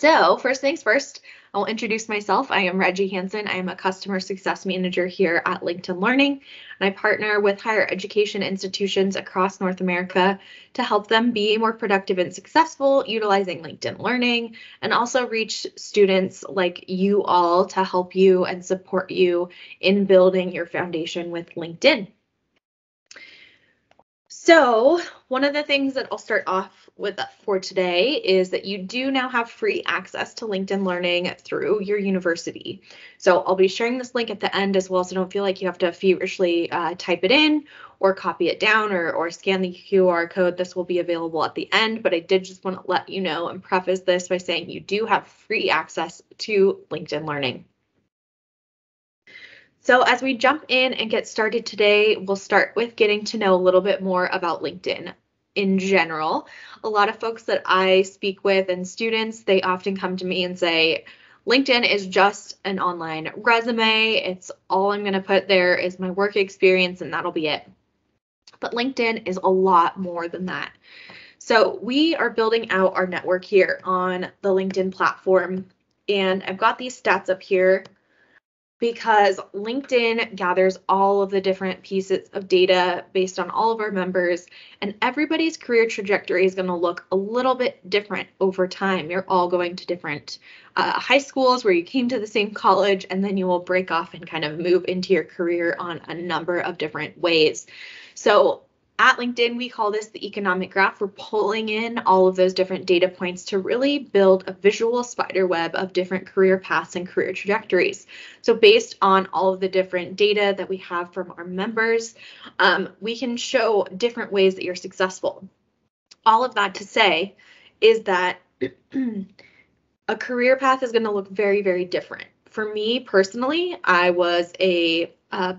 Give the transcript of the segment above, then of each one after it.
So first things first, I'll introduce myself. I am Reggie Hansen. I am a customer success manager here at LinkedIn Learning, and I partner with higher education institutions across North America to help them be more productive and successful utilizing LinkedIn Learning, and also reach students like you all to help you and support you in building your foundation with LinkedIn. So one of the things that I'll start off with for today is that you do now have free access to LinkedIn Learning through your university. So I'll be sharing this link at the end as well, so don't feel like you have to feverishly type it in or copy it down or scan the QR code. This will be available at the end, but I did just want to let you know and preface this by saying you do have free access to LinkedIn Learning. So as we jump in and get started today, we'll start with getting to know a little bit more about LinkedIn in general. A lot of folks that I speak with and students, they often come to me and say, LinkedIn is just an online resume. It's all I'm going to put there is my work experience and that'll be it. But LinkedIn is a lot more than that. So we are building out our network here on the LinkedIn platform, and I've got these stats up here because LinkedIn gathers all of the different pieces of data based on all of our members, and everybody's career trajectory is going to look a little bit different over time. You're all going to different high schools where you came to the same college, and then you will break off and kind of move into your career on a number of different ways. So at LinkedIn, we call this the economic graph. We're pulling in all of those different data points to really build a visual spider web of different career paths and career trajectories. So based on all of the different data that we have from our members, we can show different ways that you're successful. All of that to say is that a career path is going to look very, very different. For me personally, I was a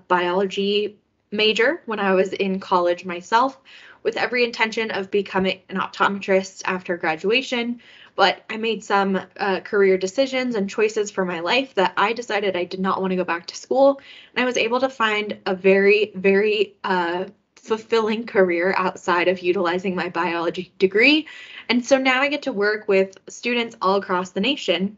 biology major when I was in college myself, with every intention of becoming an optometrist after graduation, but I made some career decisions and choices for my life that I decided I did not want to go back to school, and I was able to find a very, very fulfilling career outside of utilizing my biology degree. And so now I get to work with students all across the nation,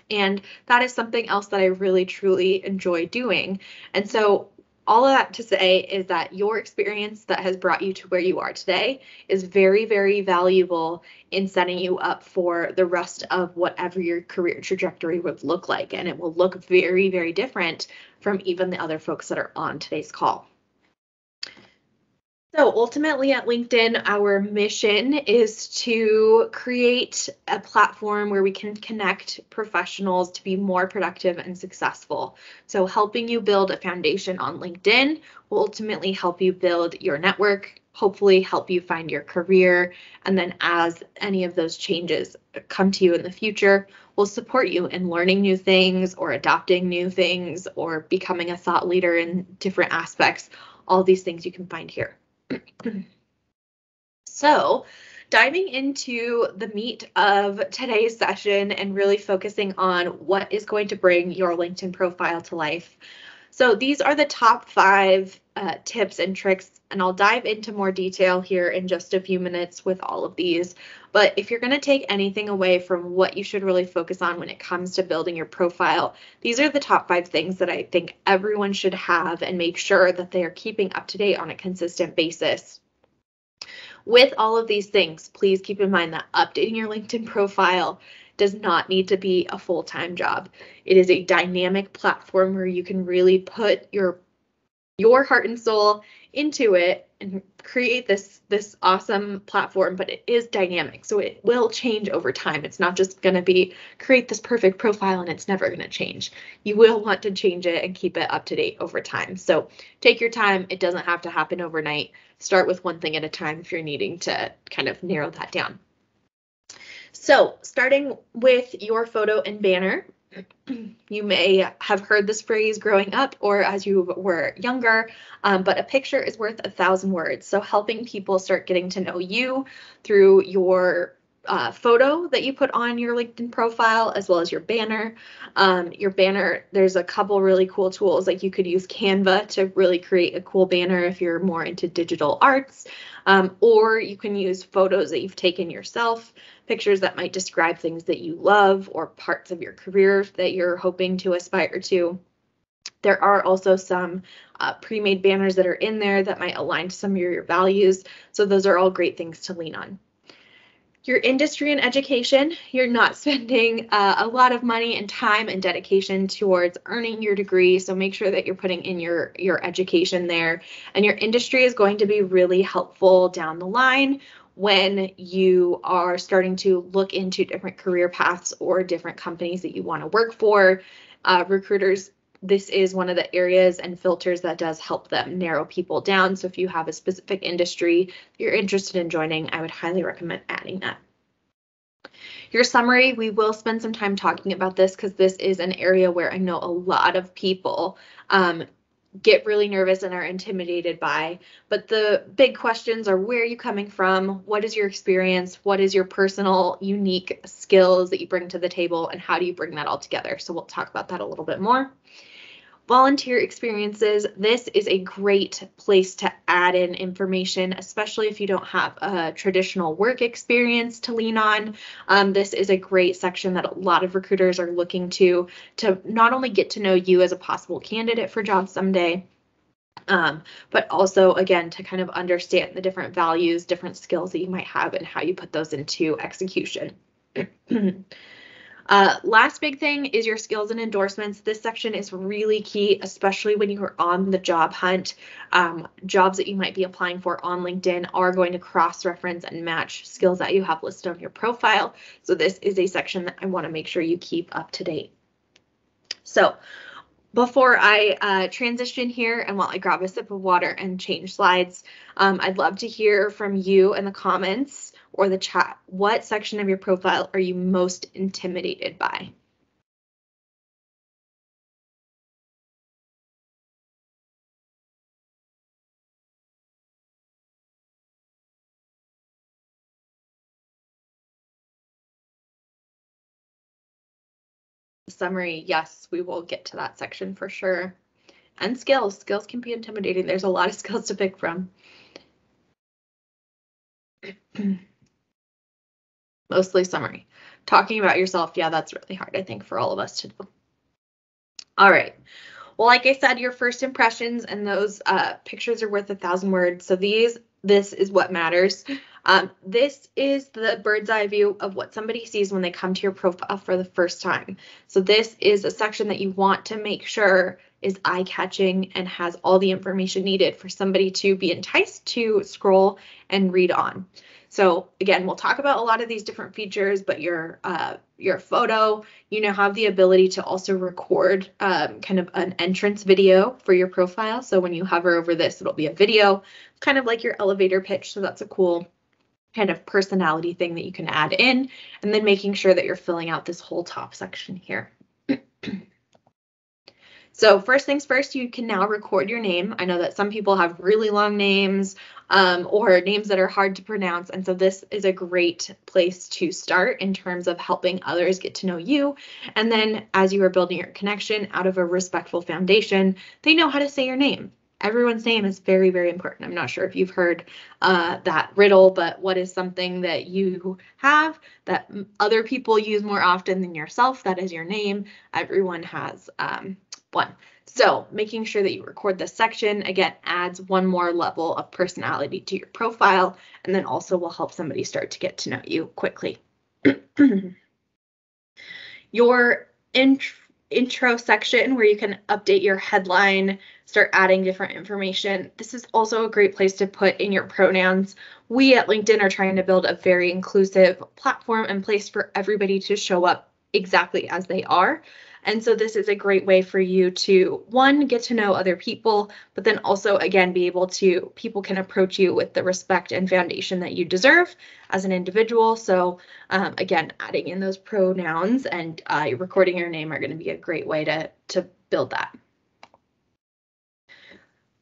and that is something else that I really truly enjoy doing. And so all of that to say is that your experience that has brought you to where you are today is very, very valuable in setting you up for the rest of whatever your career trajectory would look like. And it will look very, very different from even the other folks that are on today's call. So ultimately at LinkedIn, our mission is to create a platform where we can connect professionals to be more productive and successful. So helping you build a foundation on LinkedIn will ultimately help you build your network, hopefully help you find your career, and then as any of those changes come to you in the future, we'll support you in learning new things or adopting new things or becoming a thought leader in different aspects. All these things you can find here. So diving into the meat of today's session and really focusing on what is going to bring your LinkedIn profile to life. So these are the top 5 tips and tricks, and I'll dive into more detail here in just a few minutes with all of these. But if you're going to take anything away from what you should really focus on when it comes to building your profile, these are the top 5 things that I think everyone should have and make sure that they are keeping up to date on a consistent basis. With all of these things, please keep in mind that updating your LinkedIn profile does not need to be a full-time job. It is a dynamic platform where you can really put your heart and soul into it and create this awesome platform, but it is dynamic, so it will change over time. It's not just going to be create this perfect profile and it's never going to change. You will want to change it and keep it up to date over time. So take your time. It doesn't have to happen overnight. Start with one thing at a time if you're needing to kind of narrow that down. So starting with your photo and banner, you may have heard this phrase growing up or as you were younger, but a picture is worth 1,000 words. So helping people start getting to know you through your photo that you put on your LinkedIn profile, as well as your banner. Your banner, there's a couple really cool tools. Like you could use Canva to really create a cool banner if you're more into digital arts, or you can use photos that you've taken yourself, pictures that might describe things that you love or parts of your career that you're hoping to aspire to. There are also some pre-made banners that are in there that might align to some of your values. So those are all great things to lean on. Your industry and education, you're not spending a lot of money and time and dedication towards earning your degree, so make sure that you're putting in your education there. And your industry is going to be really helpful down the line when you are starting to look into different career paths or different companies that you want to work for. Recruiters, this is one of the areas and filters that does help them narrow people down. So if you have a specific industry you're interested in joining, I would highly recommend adding that. Your summary, we will spend some time talking about this because this is an area where I know a lot of people get really nervous and are intimidated by. But the big questions are, where are you coming from? What is your experience? What is your personal unique skills that you bring to the table? And how do you bring that all together? So we'll talk about that a little bit more. Volunteer experiences, this is a great place to add in information, especially if you don't have a traditional work experience to lean on. This is a great section that a lot of recruiters are looking to not only get to know you as a possible candidate for jobs someday, but also, again, to kind of understand the different values, different skills that you might have and how you put those into execution. Last big thing is your skills and endorsements. This section is really key, especially when you are on the job hunt. Jobs that you might be applying for on LinkedIn are going to cross-reference and match skills that you have listed on your profile. So this is a section that I want to make sure you keep up to date. So before I transition here and while I grab a sip of water and change slides, I'd love to hear from you in the comments or the chat. What section of your profile are you most intimidated by? Summary, yes, we will get to that section for sure. And skills can be intimidating. There's a lot of skills to pick from. Mostly summary. Talking about yourself, yeah, that's really hard, I think, for all of us to do. All right. Well, like I said, your first impressions and those pictures are worth 1,000 words. So this is what matters. This is the bird's eye view of what somebody sees when they come to your profile for the first time. So this is a section that you want to make sure is eye-catching and has all the information needed for somebody to be enticed to scroll and read on. So again, we'll talk about a lot of these different features, but your photo, you now have the ability to also record kind of an entrance video for your profile. So when you hover over this, it'll be a video, kind of like your elevator pitch. So that's a cool kind of personality thing that you can add in, and then making sure that you're filling out this whole top section here. So first things first, you can now record your name. I know that some people have really long names or names that are hard to pronounce. And so this is a great place to start in terms of helping others get to know you. And then as you are building your connection out of a respectful foundation, they know how to say your name. Everyone's name is very, very important. I'm not sure if you've heard that riddle, but what is something that you have that other people use more often than yourself? That is your name. Everyone has one. So making sure that you record this section, again, adds one more level of personality to your profile, and then also will help somebody start to get to know you quickly. Your intro section where you can update your headline, start adding different information. This is also a great place to put in your pronouns. We at LinkedIn are trying to build a very inclusive platform and place for everybody to show up exactly as they are. And so this is a great way for you to, one, get to know other people, but then also, again, be able to, people can approach you with the respect and foundation that you deserve as an individual. So again, adding in those pronouns and recording your name are going to be a great way to build that.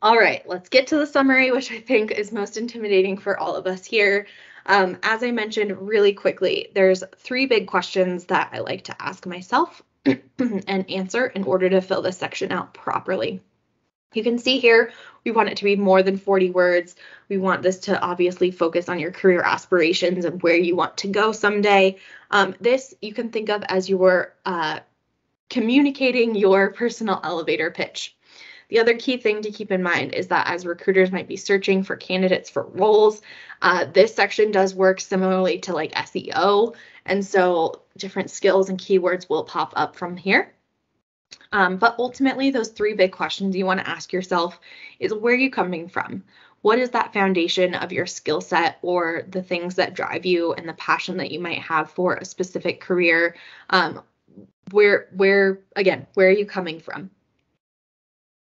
All right, let's get to the summary, which I think is most intimidating for all of us here. As I mentioned really quickly, there's 3 big questions that I like to ask myself and answer in order to fill this section out properly. You can see here, we want it to be more than 40 words. We want this to obviously focus on your career aspirations and where you want to go someday. This you can think of as your communicating your personal elevator pitch. The other key thing to keep in mind is that as recruiters might be searching for candidates for roles, this section does work similarly to like SEO, and so different skills and keywords will pop up from here. But ultimately, those 3 big questions you want to ask yourself is, where are you coming from? What is that foundation of your skill set or the things that drive you and the passion that you might have for a specific career? Where are you coming from?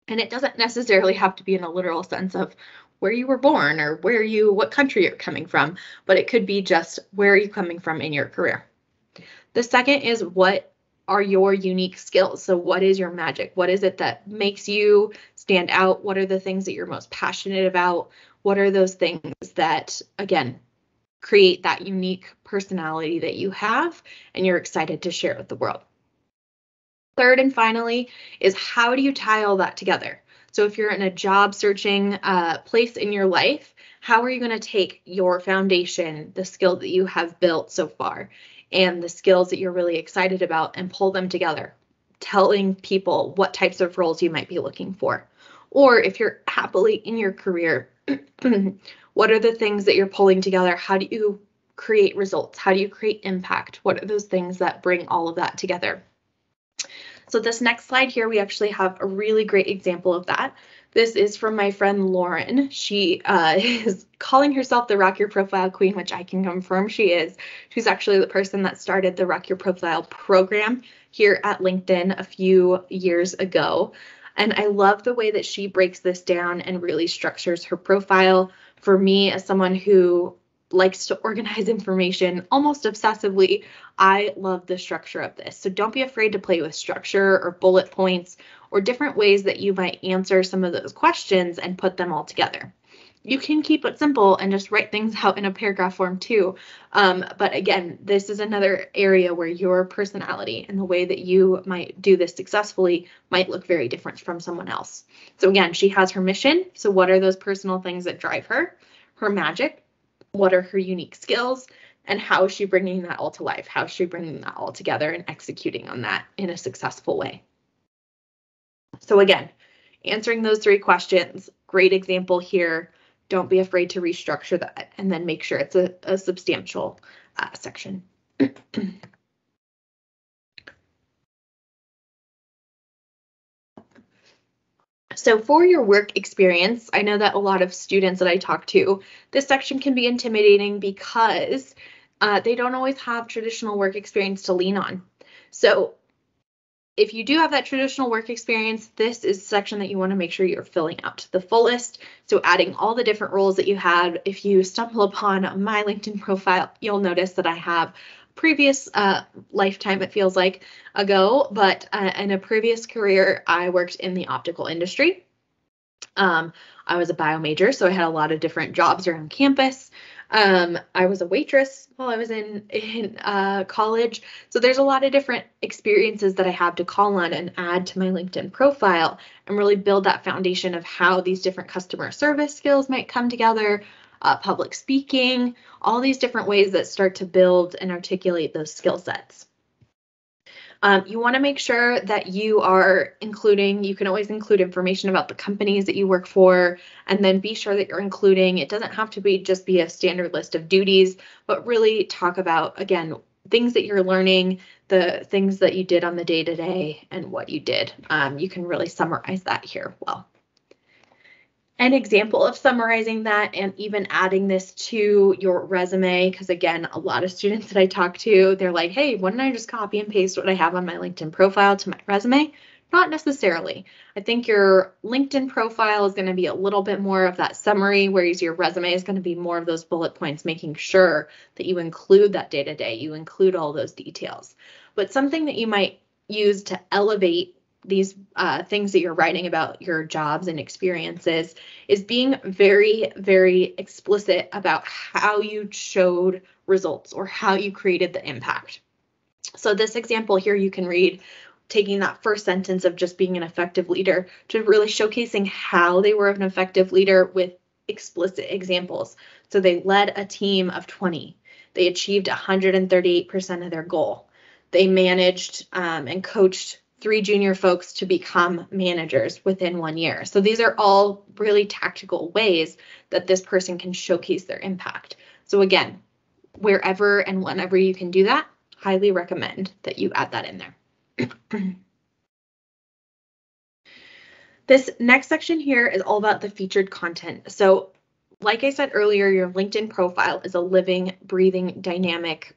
And it doesn't necessarily have to be in a literal sense of where you were born or what country you're coming from, but it could be just where are you coming from in your career. The second is, what are your unique skills? So what is your magic? What is it that makes you stand out? What are the things that you're most passionate about? What are those things that, again, create that unique personality that you have and you're excited to share with the world? Third and finally is, how do you tie all that together? So if you're in a job searching place in your life, how are you going to take your foundation, the skill that you have built so far, and the skills that you're really excited about, and pull them together, telling people what types of roles you might be looking for? Or if you're happily in your career, what are the things that you're pulling together? How do you create results? How do you create impact? What are those things that bring all of that together? So this next slide here, we actually have a really great example of that. This is from my friend Lauren. She is calling herself the Rock Your Profile Queen, which I can confirm she is. She's actually the person that started the Rock Your Profile program here at LinkedIn a few years ago. And I love the way that she breaks this down and really structures her profile. For me, as someone who likes to organize information almost obsessively, I love the structure of this. So don't be afraid to play with structure or bullet points or different ways that you might answer some of those questions and put them all together. You can keep it simple and just write things out in a paragraph form too. But again, this is another area where your personality and the way that you might do this successfully might look very different from someone else. So again, she has her mission. So what are those personal things that drive her? Her magic. What are her unique skills, and how is she bringing that all to life? How is she bringing that all together and executing on that in a successful way? So again, answering those 3 questions, great example here. Don't be afraid to restructure that and then make sure it's a substantial section. So for your work experience, I know that a lot of students that I talk to, this section can be intimidating because they don't always have traditional work experience to lean on. So if you do have that traditional work experience, this is a section that you want to make sure you're filling out to the fullest. So adding all the different roles that you had. If you stumble upon my LinkedIn profile, you'll notice that I have previous lifetime, it feels like, ago, but in a previous career, I worked in the optical industry. I was a bio major, so I had a lot of different jobs around campus. I was a waitress while I was in college. So there's a lot of different experiences that I have to call on and add to my LinkedIn profile and really build that foundation of how these different customer service skills might come together, public speaking, all these different ways that start to build and articulate those skill sets. You want to make sure that you are including, you can always include information about the companies that you work for, and then be sure that you're including, it doesn't have to be just be a standard list of duties, but really talk about, again, things that you're learning, the things that you did on the day-to-day and what you did. You can really summarize that here well. An example of summarizing that and even adding this to your resume, because again, a lot of students that I talk to, they're like, hey, why don't I just copy and paste what I have on my LinkedIn profile to my resume? Not necessarily. I think your LinkedIn profile is going to be a little bit more of that summary, whereas your resume is going to be more of those bullet points, making sure that you include that day-to-day, you include all those details. But something that you might use to elevate these things that you're writing about your jobs and experiences is being very, very explicit about how you showed results or how you created the impact. So this example here, you can read taking that first sentence of just being an effective leader to really showcasing how they were an effective leader with explicit examples. So they led a team of 20. They achieved 138% of their goal. They managed and coached 3 junior folks to become managers within 1 year. So these are all really tactical ways that this person can showcase their impact. So again, wherever and whenever you can do that, highly recommend that you add that in there. This next section here is all about the featured content. So like I said earlier, your LinkedIn profile is a living, breathing, dynamic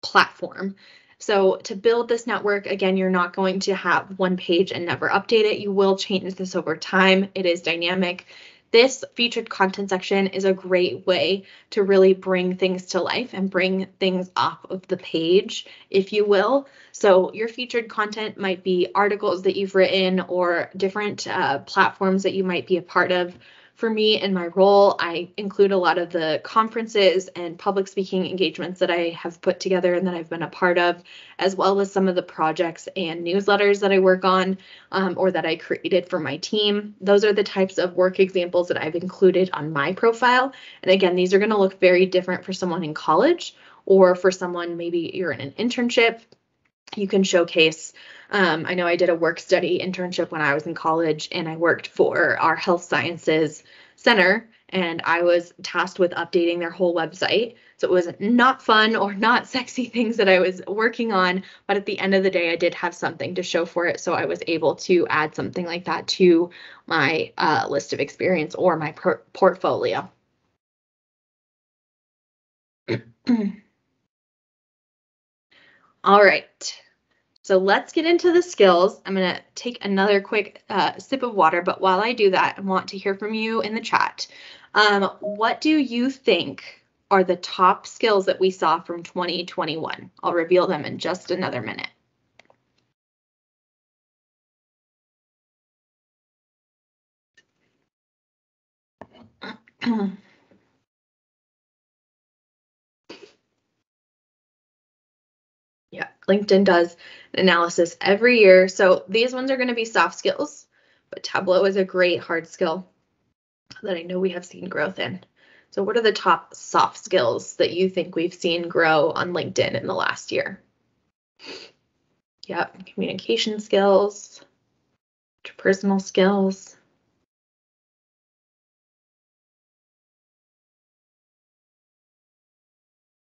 platform. So to build this network, again, you're not going to have one page and never update it. You will change this over time. It is dynamic. This featured content section is a great way to really bring things to life and bring things off of the page, if you will. So your featured content might be articles that you've written or different platforms that you might be a part of. For me, in my role, I include a lot of the conferences and public speaking engagements that I have put together and that I've been a part of, as well as some of the projects and newsletters that I work on or that I created for my team. Those are the types of work examples that I've included on my profile. And again, these are going to look very different for someone in college or for someone maybe you're in an internship. You can showcase, I know I did a work study internship when I was in college, and I worked for our health sciences center, and I was tasked with updating their whole website. So it was not fun or not sexy things that I was working on, but at the end of the day, I did have something to show for it. So I was able to add something like that to my list of experience or my portfolio. All right. So let's get into the skills. I'm going to take another quick sip of water, but while I do that, I want to hear from you in the chat. What do you think are the top skills that we saw from 2021? I'll reveal them in just another minute. Yeah, LinkedIn does an analysis every year. So these ones are going to be soft skills, but Tableau is a great hard skill that I know we have seen growth in. So what are the top soft skills that you think we've seen grow on LinkedIn in the last year? Yep, communication skills, interpersonal skills.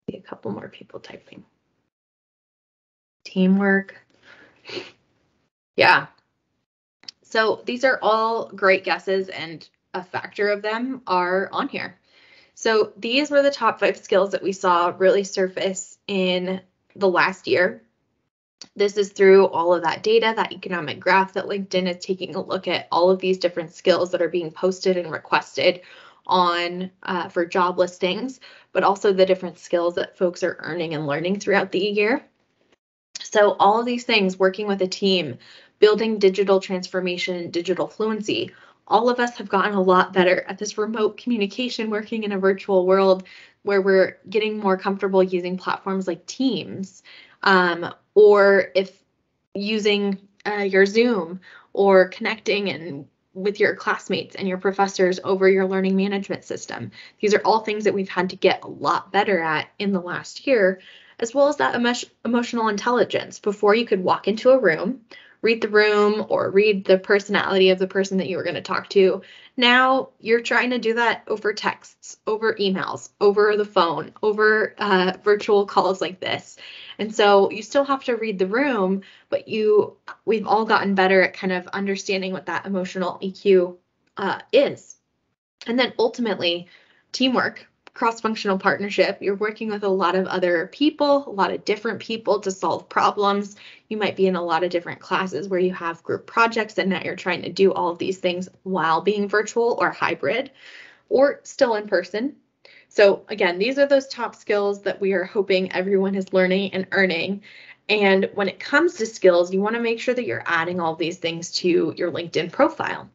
See a couple more people typing. Teamwork. Yeah. So these are all great guesses, and a factor of them are on here. So these were the top 5 skills that we saw really surface in the last year. This is through all of that data, that economic graph that LinkedIn is taking a look at all of these different skills that are being posted and requested on for job listings, but also the different skills that folks are earning and learning throughout the year. So all of these things, working with a team, building digital transformation, digital fluency, all of us have gotten a lot better at this remote communication, working in a virtual world where we're getting more comfortable using platforms like Teams, or if using your Zoom or connecting and with your classmates and your professors over your learning management system. These are all things that we've had to get a lot better at in the last year, as well as that emotional intelligence. Before, you could walk into a room, read the room, or read the personality of the person that you were going to talk to. Now you're trying to do that over texts, over emails, over the phone, over virtual calls like this. And so you still have to read the room, but we've all gotten better at kind of understanding what that emotional EQ is. And then ultimately, teamwork, cross-functional partnership. You're working with a lot of other people, a lot of different people to solve problems. You might be in a lot of different classes where you have group projects, and now you're trying to do all of these things while being virtual or hybrid or still in person. So again, these are those top skills that we are hoping everyone is learning and earning. And when it comes to skills, you want to make sure that you're adding all these things to your LinkedIn profile.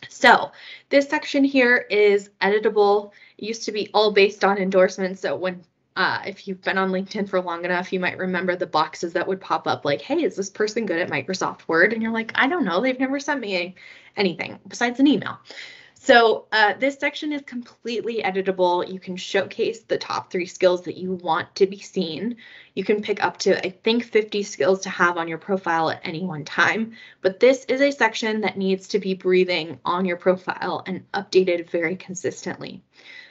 So this section here is editable. It used to be all based on endorsements. So when if you've been on LinkedIn for long enough, you might remember the boxes that would pop up like, hey, is this person good at Microsoft Word? And you're like, I don't know. They've never sent me anything besides an email. So this section is completely editable. You can showcase the top 3 skills that you want to be seen. You can pick up to, I think, 50 skills to have on your profile at any one time. But this is a section that needs to be breathing on your profile and updated very consistently.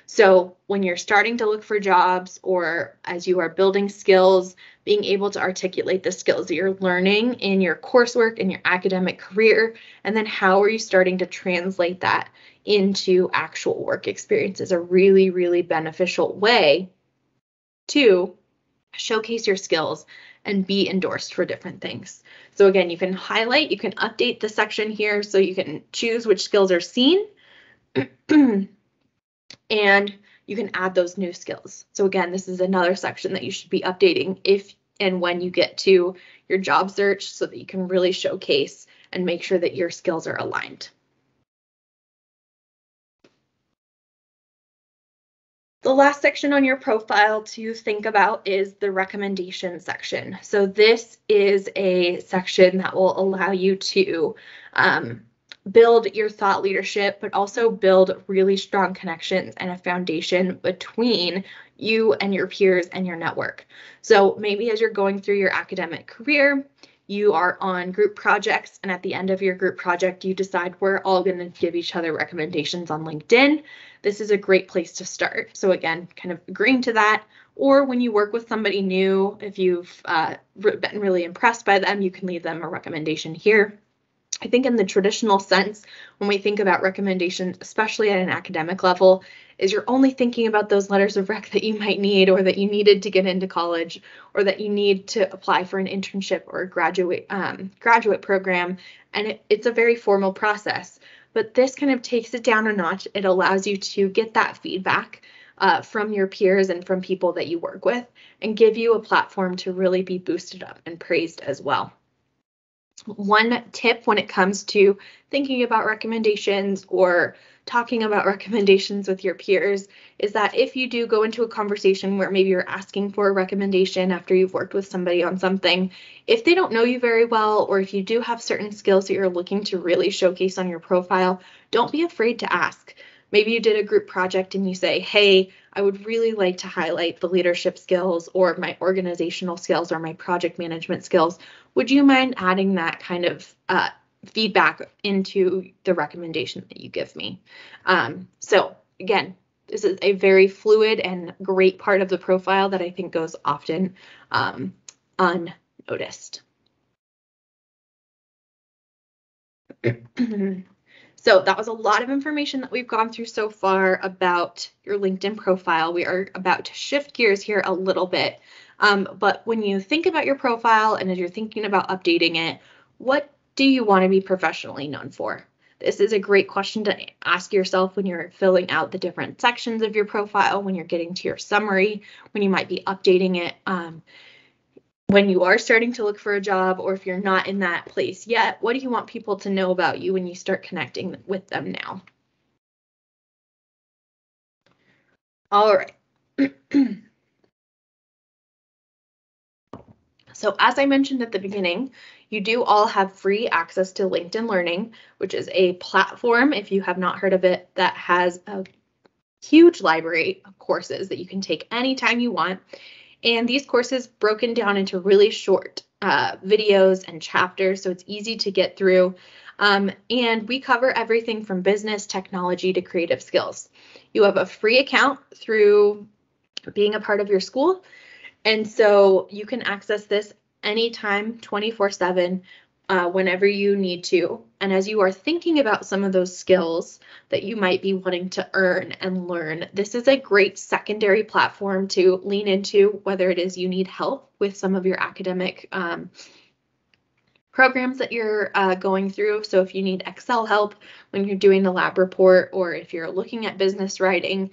So when you're starting to look for jobs or as you are building skills, being able to articulate the skills that you're learning in your coursework and your academic career, and then how are you starting to translate that into actual work experience is a really, really beneficial way to showcase your skills and be endorsed for different things. So again, you can highlight, you can update the section here so you can choose which skills are seen. And you can add those new skills. So again, this is another section that you should be updating if and when you get to your job search so that you can really showcase and make sure that your skills are aligned. The last section on your profile to think about is the recommendation section. So this is a section that will allow you to build your thought leadership, but also build really strong connections and a foundation between you and your peers and your network. So maybe as you're going through your academic career, you are on group projects, and at the end of your group project, you decide we're all going to give each other recommendations on LinkedIn. This is a great place to start. So again, kind of agreeing to that. Or when you work with somebody new, if you've been really impressed by them, you can leave them a recommendation here. I think in the traditional sense, when we think about recommendations, especially at an academic level, is you're only thinking about those letters of rec that you might need or that you needed to get into college or that you need to apply for an internship or a graduate program. And it's a very formal process. But this kind of takes it down a notch. It allows you to get that feedback from your peers and from people that you work with and give you a platform to really be boosted up and praised as well. One tip when it comes to thinking about recommendations or talking about recommendations with your peers is that if you do go into a conversation where maybe you're asking for a recommendation after you've worked with somebody on something, if they don't know you very well, or if you do have certain skills that you're looking to really showcase on your profile, don't be afraid to ask. Maybe you did a group project and you say, hey, I would really like to highlight the leadership skills or my organizational skills or my project management skills. Would you mind adding that kind of feedback into the recommendation that you give me? So again, this is a very fluid and great part of the profile that I think goes often unnoticed. So that was a lot of information that we've gone through so far about your LinkedIn profile. We are about to shift gears here a little bit. But when you think about your profile and as you're thinking about updating it, what do you want to be professionally known for? This is a great question to ask yourself when you're filling out the different sections of your profile, when you're getting to your summary, when you might be updating it. When you are starting to look for a job, or if you're not in that place yet, what do you want people to know about you when you start connecting with them now? All right. So as I mentioned at the beginning, you do all have free access to LinkedIn Learning, which is a platform, if you have not heard of it, that has a huge library of courses that you can take anytime you want. And these courses broken down into really short videos and chapters, so it's easy to get through. And we cover everything from business, technology to creative skills. You have a free account through being a part of your school, and so you can access this anytime, 24/7, whenever you need to. And as you are thinking about some of those skills that you might be wanting to earn and learn, this is a great secondary platform to lean into, whether it is you need help with some of your academic programs that you're going through. So if you need Excel help when you're doing the lab report, or if you're looking at business writing,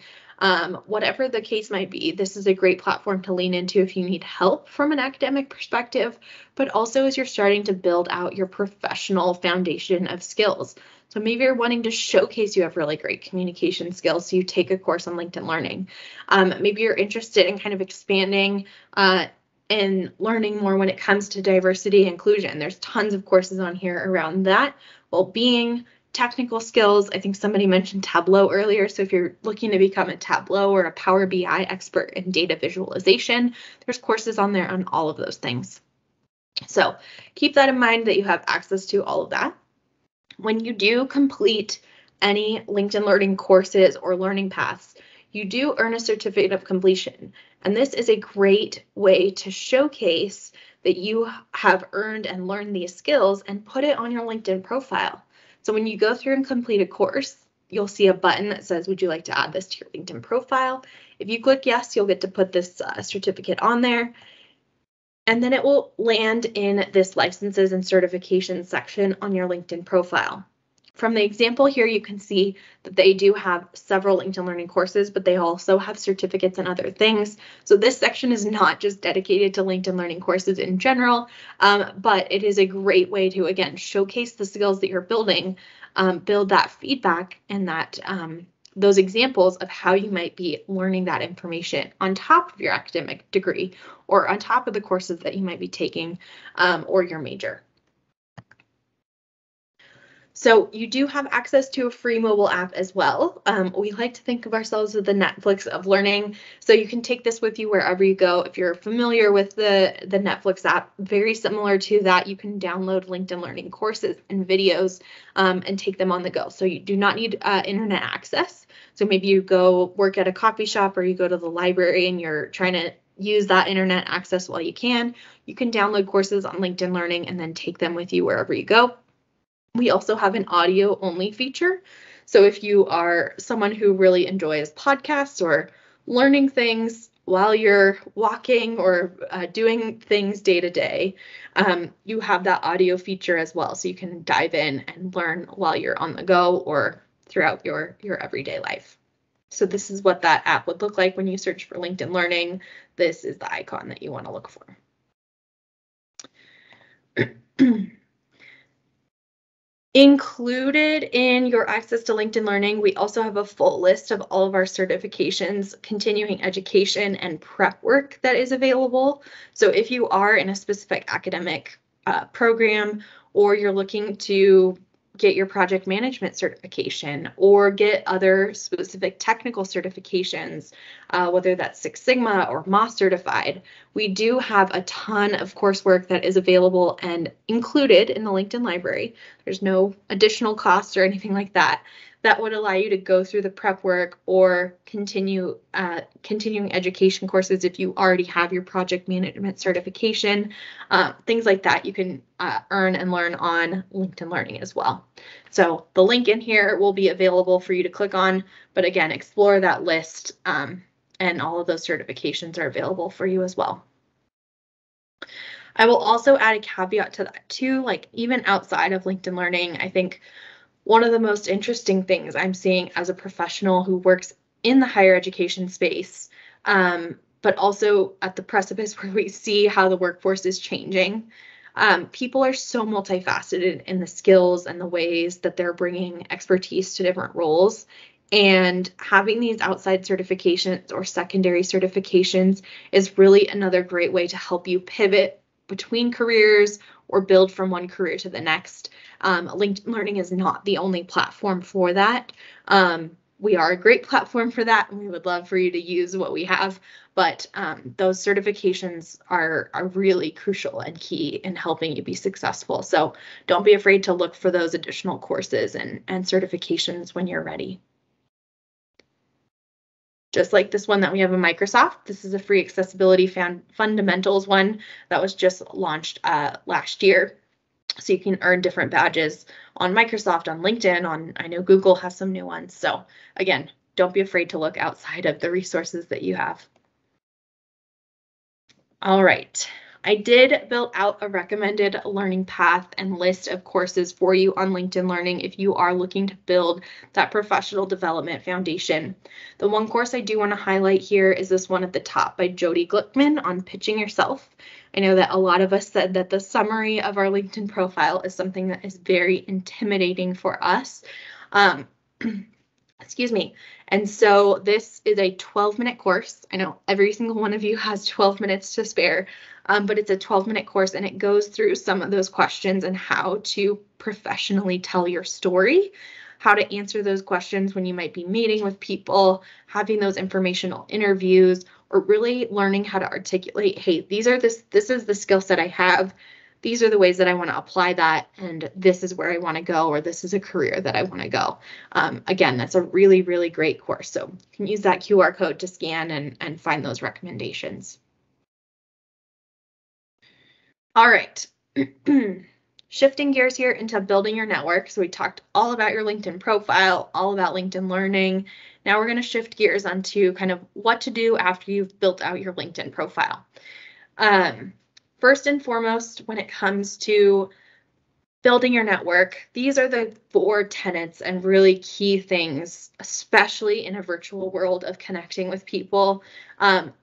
Whatever the case might be, this is a great platform to lean into if you need help from an academic perspective, but also as you're starting to build out your professional foundation of skills. So maybe you're wanting to showcase you have really great communication skills, so you take a course on LinkedIn Learning. Maybe you're interested in kind of expanding and learning more when it comes to diversity and inclusion. There's tons of courses on here around that, well-being, technical skills. I think somebody mentioned Tableau earlier. So if you're looking to become a Tableau or a Power BI expert in data visualization, there's courses on there on all of those things. So keep that in mind that you have access to all of that. When you do complete any LinkedIn Learning courses or learning paths, you do earn a certificate of completion. And this is a great way to showcase that you have earned and learned these skills and put it on your LinkedIn profile. So when you go through and complete a course, you'll see a button that says, would you like to add this to your LinkedIn profile? If you click yes, you'll get to put this certificate on there. And then it will land in this licenses and certifications section on your LinkedIn profile. From the example here, you can see that they do have several LinkedIn Learning courses, but they also have certificates and other things. So this section is not just dedicated to LinkedIn Learning courses in general, but it is a great way to, again, showcase the skills that you're building, build that feedback and that those examples of how you might be learning that information on top of your academic degree or on top of the courses that you might be taking or your major. So you do have access to a free mobile app as well. We like to think of ourselves as the Netflix of learning. So you can take this with you wherever you go. If you're familiar with the Netflix app, very similar to that, you can download LinkedIn Learning courses and videos and take them on the go. So you do not need internet access. So maybe you go work at a coffee shop or you go to the library and you're trying to use that internet access while you can. You can download courses on LinkedIn Learning and then take them with you wherever you go. We also have an audio only feature. So if you are someone who really enjoys podcasts or learning things while you're walking or doing things day to day, you have that audio feature as well. So you can dive in and learn while you're on the go or throughout your everyday life. So this is what that app would look like when you search for LinkedIn Learning. This is the icon that you want to look for. Included in your access to LinkedIn Learning, we also have a full list of all of our certifications, continuing education, and prep work that is available. So if you are in a specific academic program or you're looking to get your project management certification or get other specific technical certifications, whether that's Six Sigma or MOS certified, we do have a ton of coursework that is available and included in the LinkedIn library. There's no additional costs or anything like that. That would allow you to go through the prep work or continuing education courses if you already have your project management certification, things like that you can earn and learn on LinkedIn Learning as well. So the link in here will be available for you to click on, but again, explore that list and all of those certifications are available for you as well. I will also add a caveat to that too, like even outside of LinkedIn Learning, I think one of the most interesting things I'm seeing as a professional who works in the higher education space, but also at the precipice where we see how the workforce is changing. People are so multifaceted in the skills and the ways that they're bringing expertise to different roles. And having these outside certifications or secondary certifications is really another great way to help you pivot between careers or build from one career to the next. LinkedIn Learning is not the only platform for that. We are a great platform for that, and we would love for you to use what we have, but those certifications are really crucial and key in helping you be successful. So don't be afraid to look for those additional courses and certifications when you're ready. Just like this one that we have in Microsoft, this is a free accessibility fundamentals one that was just launched last year. So you can earn different badges on Microsoft, on LinkedIn, I know Google has some new ones. So again, don't be afraid to look outside of the resources that you have. All right, I did build out a recommended learning path and list of courses for you on LinkedIn Learning if you are looking to build that professional development foundation. The one course I do want to highlight here is this one at the top by Jody Glickman on pitching yourself. I know that a lot of us said that the summary of our LinkedIn profile is something that is very intimidating for us. Excuse me. And so this is a 12-minute course. I know every single one of you has 12 minutes to spare, but it's a 12-minute course and it goes through some of those questions and how to professionally tell your story, how to answer those questions when you might be meeting with people, having those informational interviews, or really learning how to articulate, hey, this is the skill set I have. These are the ways that I want to apply that, and this is where I want to go, or this is a career that I want to go. Again, that's a really, really great course. So you can use that QR code to scan and find those recommendations. All right. Shifting gears here into building your network. So we talked all about your LinkedIn profile, all about LinkedIn Learning. Now we're going to shift gears onto kind of what to do after you've built out your LinkedIn profile. First and foremost, when it comes to building your network, these are the 4 tenets and really key things, especially in a virtual world of connecting with people.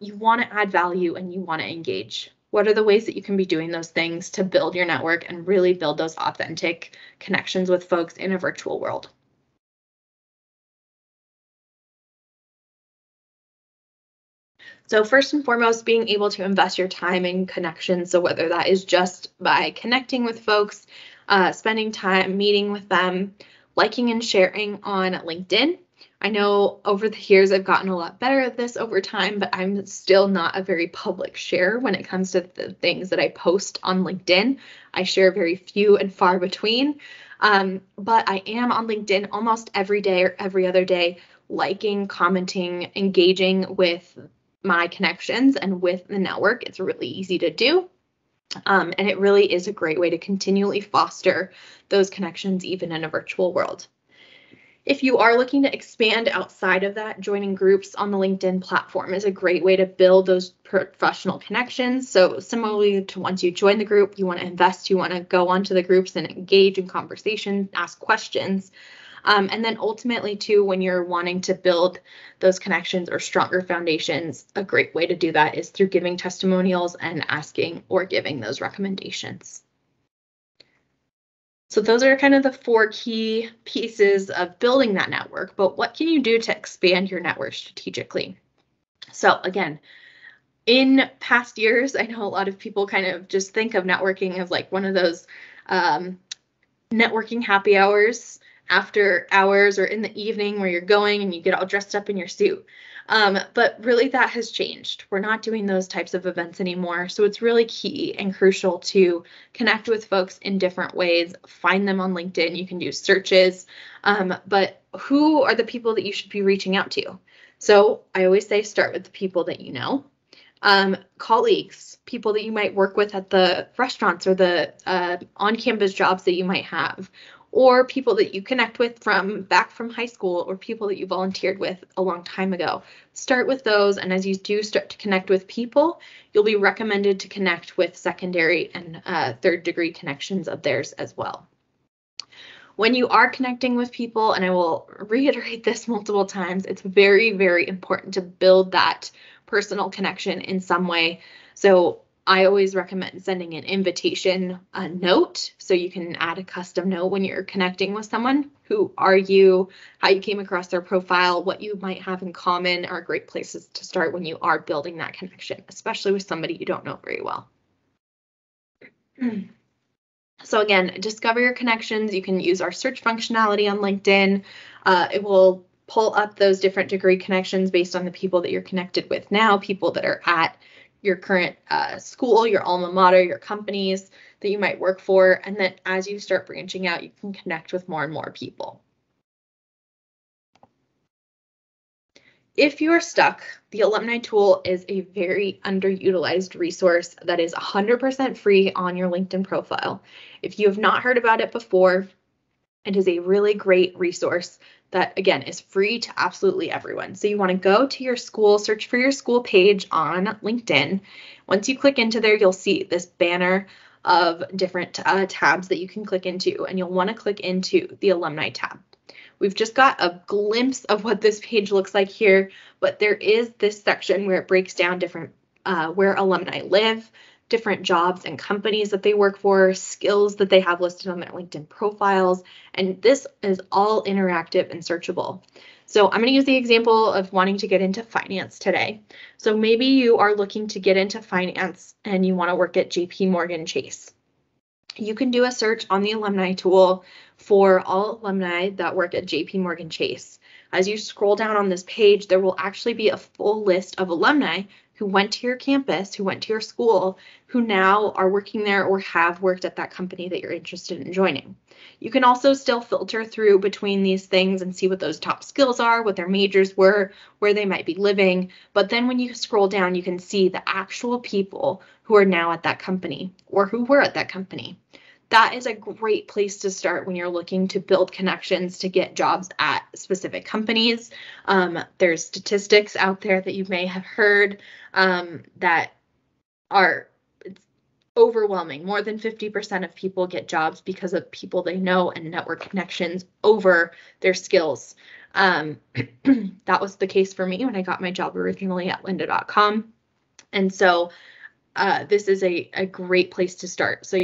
You want to add value and you want to engage. What are the ways that you can be doing those things to build your network and really build those authentic connections with folks in a virtual world? So first and foremost, being able to invest your time in connections. So whether that is just by connecting with folks, spending time meeting with them, liking and sharing on LinkedIn. I know over the years I've gotten a lot better at this over time, but I'm still not a very public share when it comes to the things that I post on LinkedIn. I share very few and far between, but I am on LinkedIn almost every day or every other day, liking, commenting, engaging with my connections and with the network. It's really easy to do. And it really is a great way to continually foster those connections, even in a virtual world. If you are looking to expand outside of that, joining groups on the LinkedIn platform is a great way to build those professional connections. So similarly to once you join the group, you want to invest, you want to go onto the groups and engage in conversation, ask questions. And then ultimately, too, when you're wanting to build those connections or stronger foundations, a great way to do that is through giving testimonials and asking or giving those recommendations. So those are kind of the 4 key pieces of building that network, but what can you do to expand your network strategically? So again, in past years, I know a lot of people kind of just think of networking as like one of those networking happy hours after hours or in the evening where you're going and you get all dressed up in your suit. But really that has changed. We're not doing those types of events anymore. So it's really key and crucial to connect with folks in different ways. Find them on LinkedIn. You can do searches. But who are the people that you should be reaching out to? So I always say start with the people that you know. Colleagues, people that you might work with at the restaurants or the on-campus jobs that you might have, or people that you connect with back from high school, or people that you volunteered with a long time ago. Start with those, and as you do start to connect with people, you'll be recommended to connect with secondary and third-degree connections of theirs as well. When you are connecting with people, and I will reiterate this multiple times, it's very, very important to build that personal connection in some way. So I always recommend sending an invitation note, so you can add a custom note when you're connecting with someone. Who are you? How you came across their profile, what you might have in common are great places to start when you are building that connection, especially with somebody you don't know very well. So again, discover your connections. You can use our search functionality on LinkedIn. It will pull up those different degree connections based on the people that you're connected with now, people that are at your current school, your alma mater, your companies that you might work for. And then as you start branching out, you can connect with more and more people. If you are stuck, the Alumni Tool is a very underutilized resource that is 100% free on your LinkedIn profile. If you have not heard about it before, it is a really great resource that, again, is free to absolutely everyone. So you want to go to your school, search for your school page on LinkedIn. Once you click into there, you'll see this banner of different tabs that you can click into, and you'll want to click into the Alumni tab. We've just got a glimpse of what this page looks like here, but there is this section where it breaks down different where alumni live, different jobs and companies that they work for, skills that they have listed on their LinkedIn profiles, and this is all interactive and searchable. So I'm going to use the example of wanting to get into finance today. So maybe you are looking to get into finance and you want to work at JP Morgan Chase. You can do a search on the Alumni Tool for all alumni that work at JP Morgan Chase. As you scroll down on this page, there will actually be a full list of alumni who went to your campus, who went to your school, who now are working there or have worked at that company that you're interested in joining. You can also still filter through between these things and see what those top skills are, what their majors were, where they might be living. But then when you scroll down, you can see the actual people who are now at that company or who were at that company. That is a great place to start when you're looking to build connections to get jobs at specific companies. There's statistics out there that you may have heard that are overwhelming. More than 50% of people get jobs because of people they know and network connections over their skills. That was the case for me when I got my job originally at lynda.com. And so this is a great place to start. So